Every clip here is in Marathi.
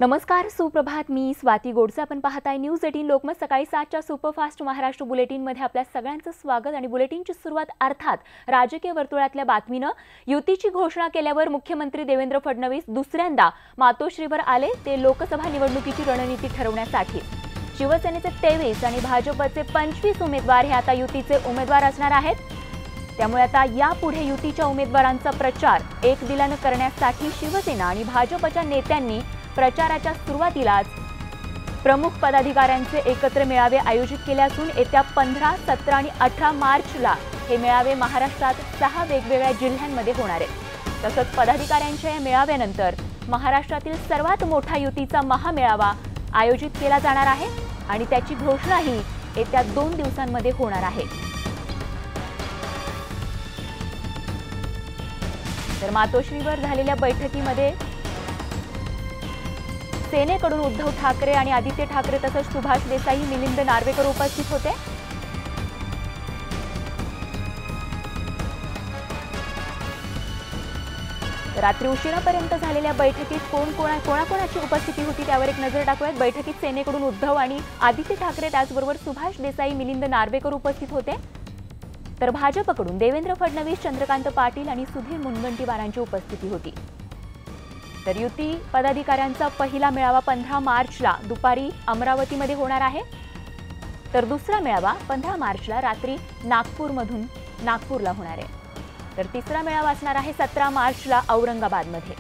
नमस्कार, सुप्रभात. मी स्वाती गोडसे. आपण पाहताय न्यूज 18 लोकमत. सकाळी 7च्या सुपरफास्ट महाराष्ट्र बुलेटिन मध्ये आपल्या सगळ्यांचं स्वागत. आणि बुलेटिनची सुरुवात अर्थात राजकीय वर्तुळातल्या बातमीनं. युतीची घोषणा केल्यावर मुख्यमंत्री देवेंद्र फडणवीस दुसऱ्यांदा मातोश्रीवर आले. ते लोकसभा निवडणुकीची रणनीती ठरवण्यासाठी. शिवसेनेचे 23 आणि भाजपचे 25 उमेदवार हे आता युतीचे उमेदवार असणार आहेत. त्यामुळे आता यापुढे युतीच्या उमेदवारांचा प्रचार एक दिलानं करण्यासाठी शिवसेना आणि भाजपच्या नेत्यांनी प्रचाराच्या सुरुवातीलाच प्रमुख पदाधिकाऱ्यांचे एकत्र मेळावे आयोजित केले असून येत्या 15, 17 आणि 18 मार्चला हे मेळावे महाराष्ट्रात 6 वेगवेगळ्या जिल्ह्यांमध्ये होणार आहेत. तसंच पदाधिकाऱ्यांच्या या मेळाव्यानंतर महाराष्ट्रातील सर्वात मोठा युतीचा महामेळावा आयोजित केला जाणार आहे आणि त्याची घोषणाही येत्या 2 दिवसांमध्ये होणार आहे. तर मातोश्रीवर झालेल्या बैठकीमध्ये सेनेकडून उद्धव ठाकरे आणि आदित्य ठाकरे तसंच सुभाष देसाई, मिलिंद नार्वेकर उपस्थित होते. रात्री उशिरापर्यंत झालेल्या बैठकीत कोणाकोणाची उपस्थिती होती त्यावर एक नजर टाकूयात. बैठकीत सेनेकडून उद्धव आणि आदित्य ठाकरे त्याचबरोबर सुभाष देसाई, मिलिंद नार्वेकर उपस्थित होते. तर भाजपकडून देवेंद्र फडणवीस, चंद्रकांत पाटील आणि सुधीर मुनगंटीवारांची उपस्थिती होती. तर युती पदाधिकाऱ्यांचा पहिला मेळावा 15 मार्चला दुपारी अमरावतीमध्ये होणार आहे. तर दुसरा मेळावा 15 मार्चला रात्री नागपूरला होणार आहे. तर तिसरा मेळावा असणार आहे 17 मार्चला औरंगाबादमध्ये.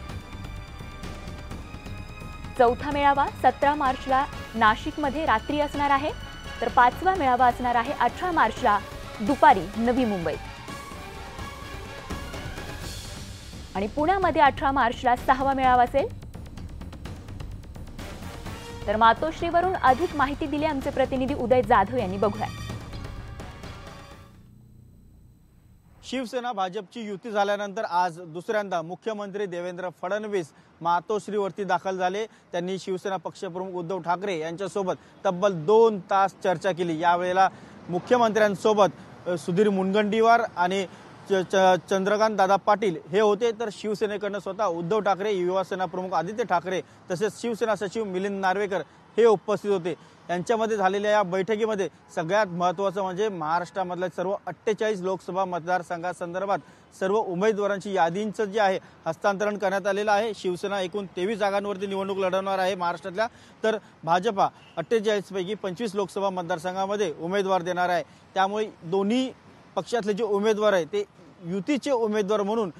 चौथा मेळावा 17 मार्चला नाशिकमध्ये रात्री असणार आहे. तर पाचवा मेळावा असणार आहे 18 मार्चला दुपारी नवी मुंबईत. आणि पुण्यामध्ये 18 मार्चला 6वा मेळावा असेल. तर मातोश्रीवरून अधिक माहिती दिली आमचे प्रतिनिधी उदय जाधव यांनी. बघूया. शिवसेना भाजपची युती झाल्यानंतर आज दुसऱ्यांदा मुख्यमंत्री देवेंद्र फडणवीस मातोश्रीवरती दाखल झाले. त्यांनी शिवसेना पक्षप्रमुख उद्धव ठाकरे यांच्यासोबत तब्बल 2 तास चर्चा केली. यावेळेला मुख्यमंत्र्यांसोबत सुधीर मुनगंटीवार आणि चंद्रकांत दादा पाटील हे होते. तर शिवसेनेकडनं स्वतः उद्धव ठाकरे, युवासेना प्रमुख आदित्य ठाकरे तसेच शिवसेना सचिव मिलिंद नार्वेकर हे उपस्थित होते. यांच्यामध्ये झालेल्या या बैठकीमध्ये सगळ्यात महत्त्वाचं म्हणजे महाराष्ट्रामधल्या सर्व 48 लोकसभा मतदारसंघासंदर्भात सर्व उमेदवारांची यादींचं जे आहे हस्तांतरण करण्यात आलेलं आहे. शिवसेना एकूण 23 जागांवरती निवडणूक लढवणार आहे महाराष्ट्रातल्या. तर भाजपा 48 पैकी 25 लोकसभा मतदारसंघामध्ये उमेदवार देणार आहे. त्यामुळे दोन्ही पक्षातले जे उमेदवार आहेत ते युतीचे उमेदवार म्हणून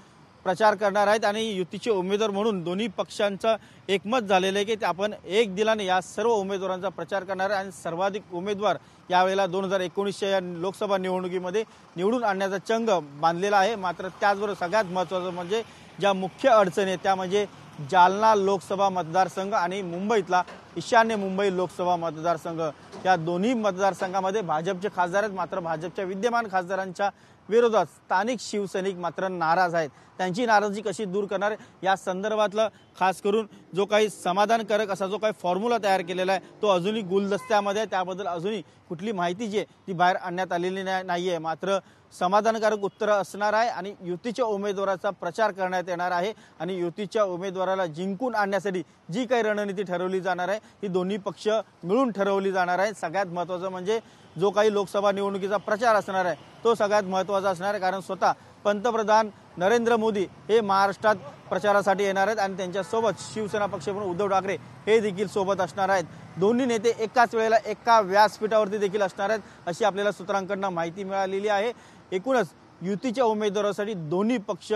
प्रचार करणार आहेत आणि युतीचे उमेदवार म्हणून दोन्ही पक्षांचं एकमत झालेलं आहे की आपण एक दिलाने या सर्व उमेदवारांचा प्रचार करणार आहे. आणि सर्वाधिक उमेदवार यावेळेला 2019च्या या लोकसभा निवडणुकीमध्ये निवडून आणण्याचा चंग बांधलेला आहे. मात्र त्याचबरोबर सगळ्यात महत्त्वाचं म्हणजे ज्या मुख्य अडचणी आहेत त्या म्हणजे जालना लोकसभा मतदारसंघ आणि मुंबईतला ईशान्य मुंबई लोकसभा मतदारसंघ. या दोन्ही मतदारसंघामध्ये भाजपचे खासदार आहेत. मात्र भाजपच्या विद्यमान खासदारांच्या विरोधात स्थानिक शिवसैनिक मात्र नाराज आहेत. त्यांची नाराजी कशी दूर करणार या संदर्भातलं खास करून जो काही समाधानकारक असा जो काही फॉर्म्युला तयार केलेला आहे तो अजूनही गुलदस्त्यामध्ये आहे. त्याबद्दल अजूनही कुठली माहिती जी आहे ती बाहेर आणण्यात आलेली नाहीये. मात्र समाधानकारक उत्तर असणार आहे आणि युतीच्या उमेदवाराचा प्रचार करण्यात येणार आहे. आणि युतीच्या उमेदवाराला जिंकून आणण्यासाठी जी काही रणनीती ठरवली जाणार आहे ही दोन्ही पक्ष मिळून ठरवली जाणार आहे. सगळ्यात महत्त्वाचं म्हणजे जो काही लोकसभा निवडणुकीचा प्रचार असणार आहे तो सगळ्यात महत्त्वाचा असणार आहे. कारण स्वतः पंतप्रधान नरेंद्र मोदी हे महाराष्ट्रात प्रचारासाठी येणार आहेत आणि त्यांच्यासोबत शिवसेना पक्षप्रमुख उद्धव ठाकरे हे देखील सोबत असणार आहेत. दोन्ही नेते एकाच वेळेला एका व्यासपीठावरती देखील असणार आहेत अशी आपल्याला सूत्रांकडून माहिती मिळालेली आहे. एकूणच युतीच्या उमेदवारासाठी दोन्ही पक्ष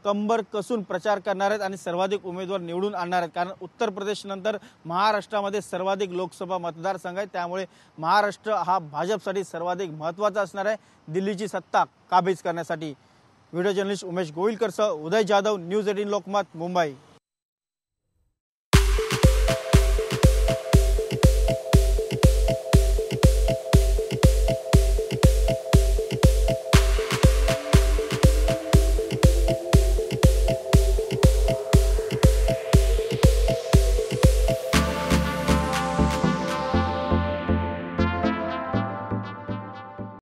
कंबर कसून प्रचार करणार आहेत आणि सर्वाधिक उमेदवार निवडून आणणार आहेत. कारण उत्तर प्रदेश नंतर महाराष्ट्रामध्ये सर्वाधिक लोकसभा मतदारसंघ आहेत. त्यामुळे महाराष्ट्र हा भाजपसाठी सर्वाधिक महत्त्वाचा असणार आहे दिल्लीची सत्ता काबीज करण्यासाठी. व्हिडिओ जर्नलिस्ट उमेश गोविलकर सह उदय जाधव, न्यूज 18 लोकमत, मुंबई.